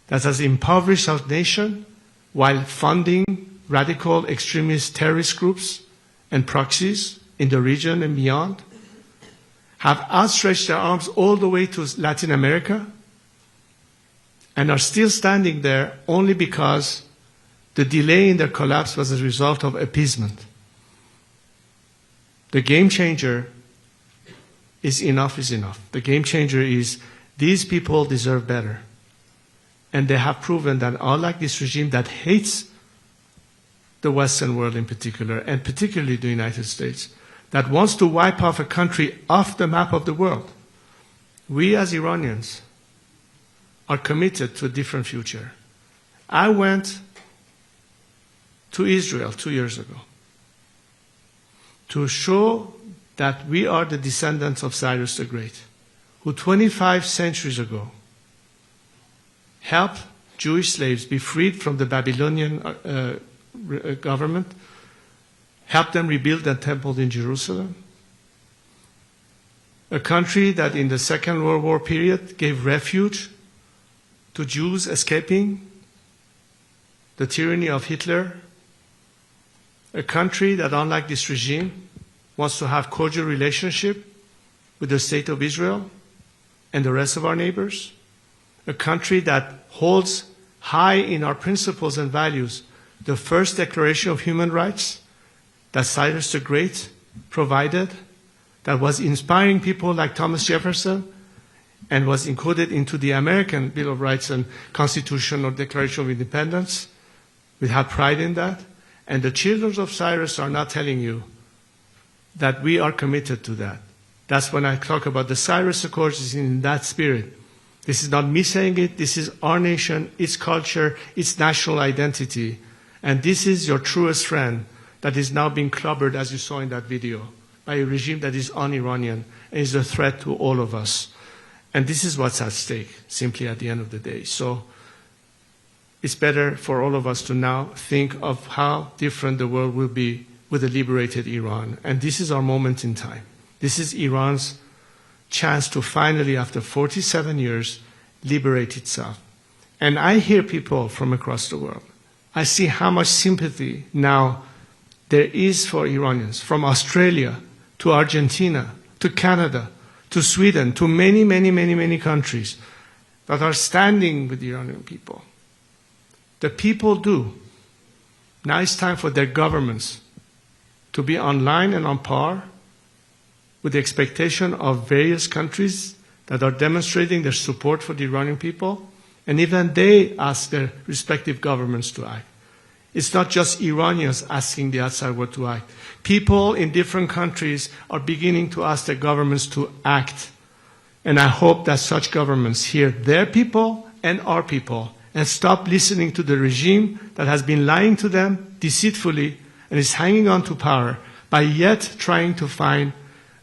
that has impoverished our nation while funding radical extremist terrorist groups and proxies in the region and beyond, have outstretched their arms all the way to Latin America, and are still standing there only because the delay in their collapse was a result of appeasement. The game changer is enough is enough. The game changer is these people deserve better. And they have proven that unlike this regime that hates the Western world in particular, and particularly the United States, that wants to wipe off a country off the map of the world, we as Iranians are committed to a different future. I went to Israel 2 years ago to show that we are the descendants of Cyrus the Great, who 25 centuries ago helped Jewish slaves be freed from the Babylonian government, helped them rebuild the temple in Jerusalem, a country that in the Second World War period gave refuge to Jews escaping the tyranny of Hitler, a country that, unlike this regime, wants to have cordial relationship with the state of Israel and the rest of our neighbors, a country that holds high in our principles and values the first Declaration of Human Rights that Cyrus the Great provided, that was inspiring people like Thomas Jefferson and was included into the American Bill of Rights and Constitution or Declaration of Independence. We have pride in that. And the children of Cyrus are not telling you that we are committed to that. That's when I talk about the Cyrus Accords is in that spirit. This is not me saying it. This is our nation, its culture, its national identity. And this is your truest friend that is now being clobbered, as you saw in that video, by a regime that is un-Iranian and is a threat to all of us. And this is what's at stake, simply at the end of the day. So it's better for all of us to now think of how different the world will be with a liberated Iran. And this is our moment in time. This is Iran's chance to finally, after 47 years, liberate itself. And I hear people from across the world. I see how much sympathy now there is for Iranians, from Australia to Argentina to Canada to Sweden to many, many, many, many countries that are standing with the Iranian people. The people do. Now it's time for their governments to be online and on par with the expectation of various countries that are demonstrating their support for the Iranian people, and even they ask their respective governments to act. It's not just Iranians asking the outside world to act. People in different countries are beginning to ask their governments to act. And I hope that such governments hear their people and our people and stop listening to the regime that has been lying to them deceitfully and is hanging on to power by yet trying to find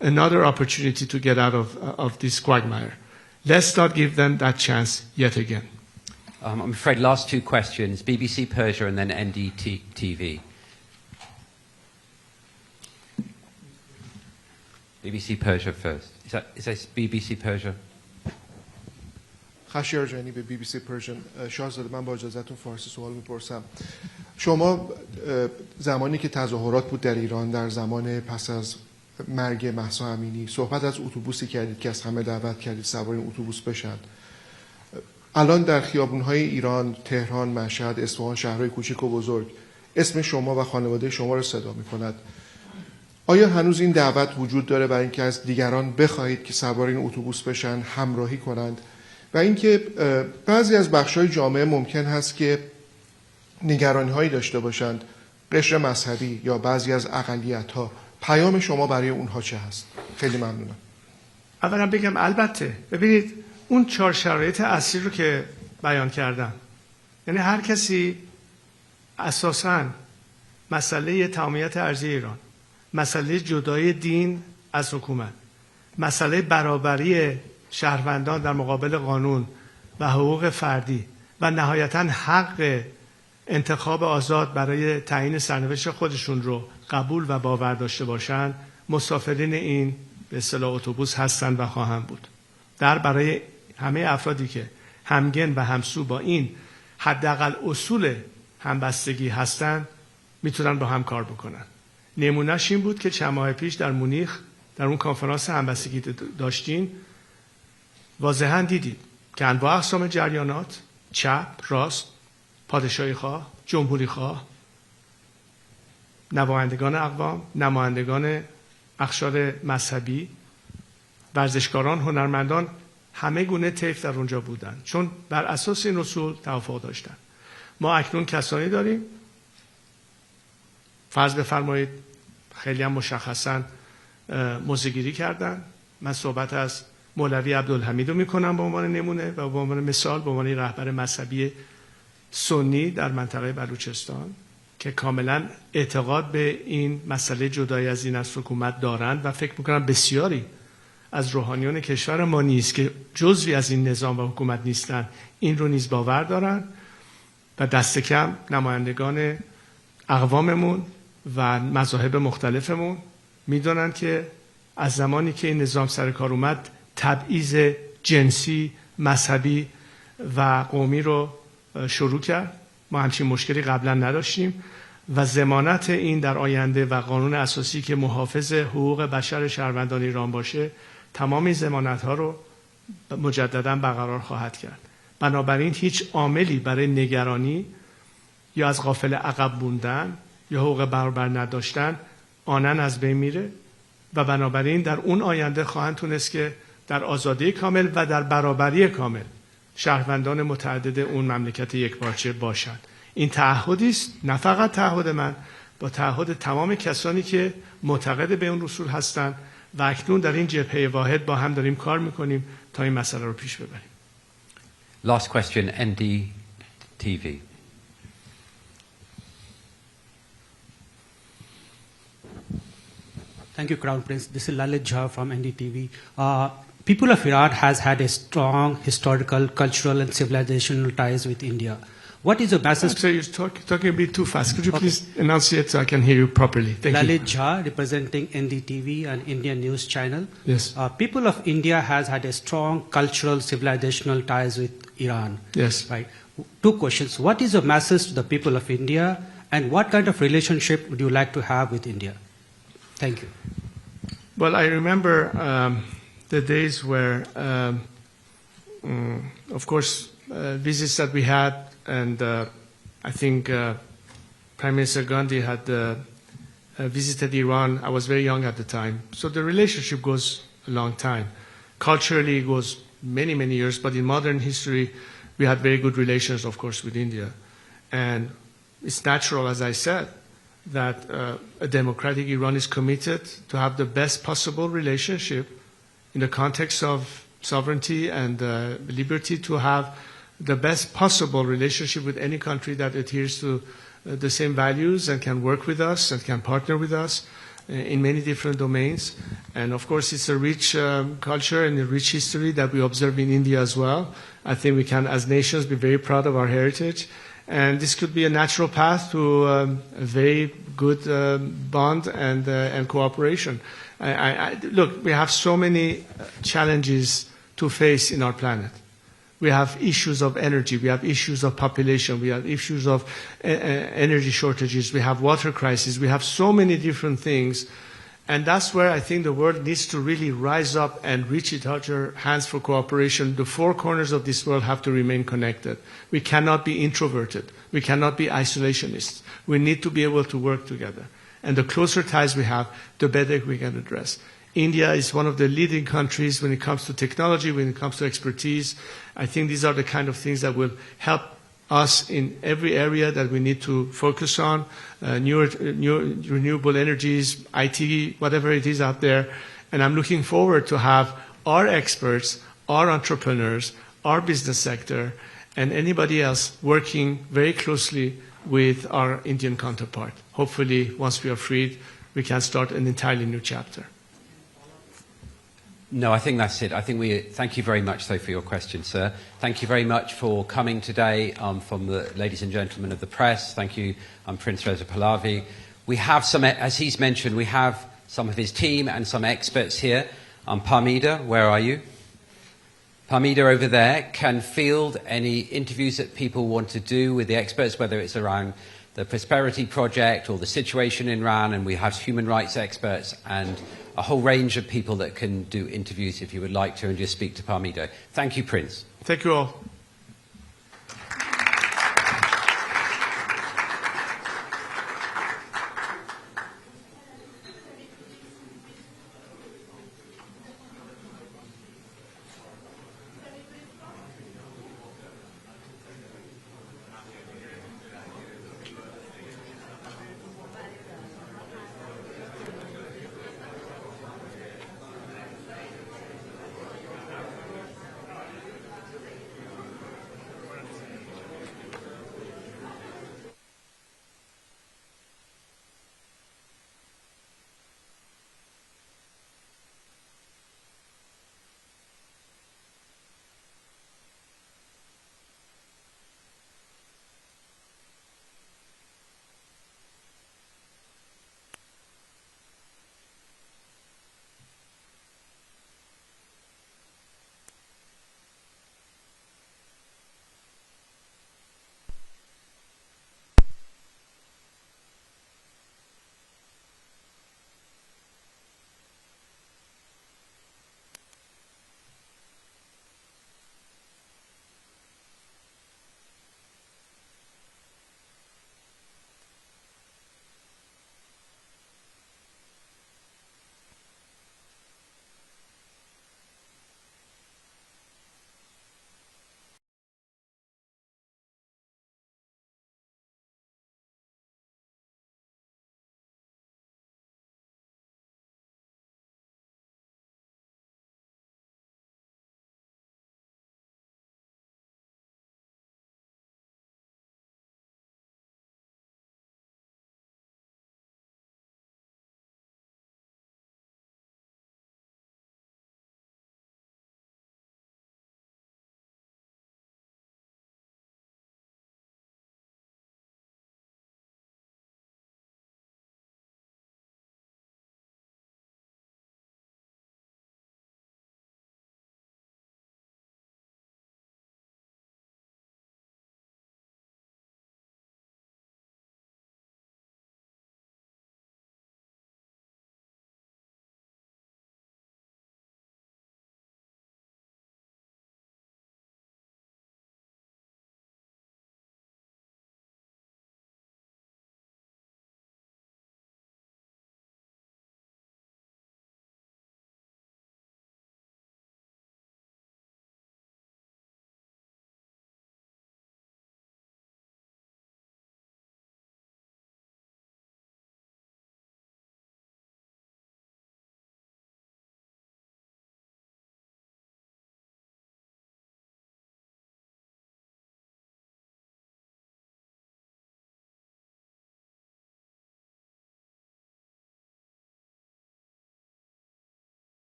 another opportunity to get out of this quagmire. Let's not give them that chance yet again. I'm afraid last two questions, BBC Persia and then NDTV. BBC Persia first. Is that BBC Persia? خشیار جانی به BBC Persian. شاهزاده من با اجازهتون فارسی سوال میپرسم. شما زمانی که تظاهرات بود در ایران در زمان پس از مرگ مهسا امینی صحبت از اتوبوسی کردید که از همه دعوت کردید سوار این اتوبوس بشن. الان در خیابون‌های ایران، تهران، مشهد، اصفهان، شهرهای کوچک و بزرگ اسم شما و خانواده شما رو صدا می‌کند. آیا هنوز این دعوت وجود داره برای اینکه از دیگران بخواهید که سوار این اتوبوس بشن، همراهی کنند؟ و اینکه بعضی از بخش‌های جامعه ممکن هست که نگرانی‌هایی داشته باشند، قشر مذهبی یا بعضی از اقلیت‌ها، پیام شما برای اونها چه هست؟ خیلی ممنونم. اولا بگم البته ببینید اون 4 شرایط اصلی رو که بیان کردم، یعنی هر کسی اساساً مسئله تمامیت ارضی ایران، مسئله جدای دین از حکومت، مسئله برابری شهروندان در مقابل قانون و حقوق فردی و نهایتاً حق انتخاب آزاد برای تعیین سرنوشت خودشون رو قبول و باور داشته باشند، مسافرین این به اصطلاح اتوبوس هستند و خواهند بود. برای همه افرادی که همگن و همسو با این حداقل اصول همبستگی هستند میتونن با هم کار بکنن. نمونهش این بود که چند ماه پیش در مونیخ در اون کنفرانس همبستگی داشتین، واضحاً دیدید که انواع اقسام جریانات، چپ، راست، پادشاهی خواه، جمهوری خواه، نمایندگان اقوام، نمایندگان اقشار مذهبی، ورزشکاران، هنرمندان، همه گونه طیف در اونجا بودن، چون بر اساس این اصول توافق داشتن. ما اکنون کسانی داریم، فرض بفرمایید خیلی هم مشخصاً موضع‌گیری کردن. من صحبت از مولوی عبدالحمید رو میکنم به عنوان نمونه و به عنوان مثال به عنوان رهبر مذهبی سنی در منطقه بلوچستان که کاملا اعتقاد به این مسئله جدای از این از حکومت دارند و فکر میکنم بسیاری از روحانیون کشور ما نیست که جزوی از این نظام و حکومت نیستند این رو نیز باور دارند و دست کم نمایندگان اقواممون و مذاهب مختلفمون میدونن که از زمانی که این نظام سر کار اومد تبعیض جنسی، مذهبی و قومی رو شروع کرد. ما همچین مشکلی قبلا نداشتیم و ضمانت این در آینده و قانون اساسی که محافظ حقوق بشر شهروندان ایران باشه تمام این ضمانت‌ها رو مجددا برقرار خواهد کرد. بنابراین هیچ عاملی برای نگرانی یا از غافل عقب موندن یا حقوق برابر نداشتن آنن از بین میره و بنابراین در اون آینده خواهند تونست که در آزادی کامل و در برابری کامل شهروندان متعدد اون مملکت یکپارچه باشند. این تعهدی است، نه فقط تعهد من، با تعهد تمام کسانی که معتقد به اون رسول هستند و اکنون در این جبهه واحد با هم داریم کار میکنیم تا این مسئله رو پیش ببریم. Last question, NDTV. Thank you, Crown Prince. This is Lalit Jha from NDTV. People of Iran has had a strong historical, cultural, and civilizational ties with India. What is the message? I'm sorry, you're talking a bit too fast. Could you please enunciate so I can hear you properly? Thank Lalit you. Jha, representing NDTV, an Indian news channel. Yes. People of India has had a strong cultural, civilizational ties with Iran. Yes. Right. Two questions. What is the message to the people of India, and what kind of relationship would you like to have with India? Thank you. Well, I remember the days where, of course, visits that we had, and I think Prime Minister Gandhi had visited Iran. I was very young at the time. So the relationship goes a long time. Culturally, it goes many, many years, but in modern history, we had very good relations, of course, with India. And it's natural, as I said, that a democratic Iran is committed to have the best possible relationship in the context of sovereignty and liberty, to have the best possible relationship with any country that adheres to the same values and can work with us and can partner with us in many different domains. And of course, it's a rich culture and a rich history that we observe in India as well. I think we can, as nations, be very proud of our heritage. And this could be a natural path to a very good bond and cooperation. Look, we have so many challenges to face in our planet. We have issues of energy, we have issues of population, we have issues of energy shortages, we have water crisis, we have so many different things. And that's where I think the world needs to really rise up and reach each other hands for cooperation. The four corners of this world have to remain connected. We cannot be introverted. We cannot be isolationists. We need to be able to work together. And the closer ties we have, the better we can address. India is one of the leading countries when it comes to technology, when it comes to expertise. I think these are the kind of things that will help us in every area that we need to focus on, new renewable energies, IT, whatever it is out there. And I'm looking forward to have our experts, our entrepreneurs, our business sector, and anybody else working very closely with our Indian counterpart. Hopefully, once we are freed, we can start an entirely new chapter. No, I think that's it. I think thank you very much, though, for your question, sir. Thank you very much for coming today from the ladies and gentlemen of the press. Thank you, Prince Reza Pahlavi. We have some, as he's mentioned, we have some of his team and some experts here. Parmida, where are you? Parmida over there can field any interviews that people want to do with the experts, whether it's around the Prosperity Project or the situation in Iran, and we have human rights experts and a whole range of people that can do interviews if you would like to, and just speak to Parmida. Thank you, Prince. Thank you all.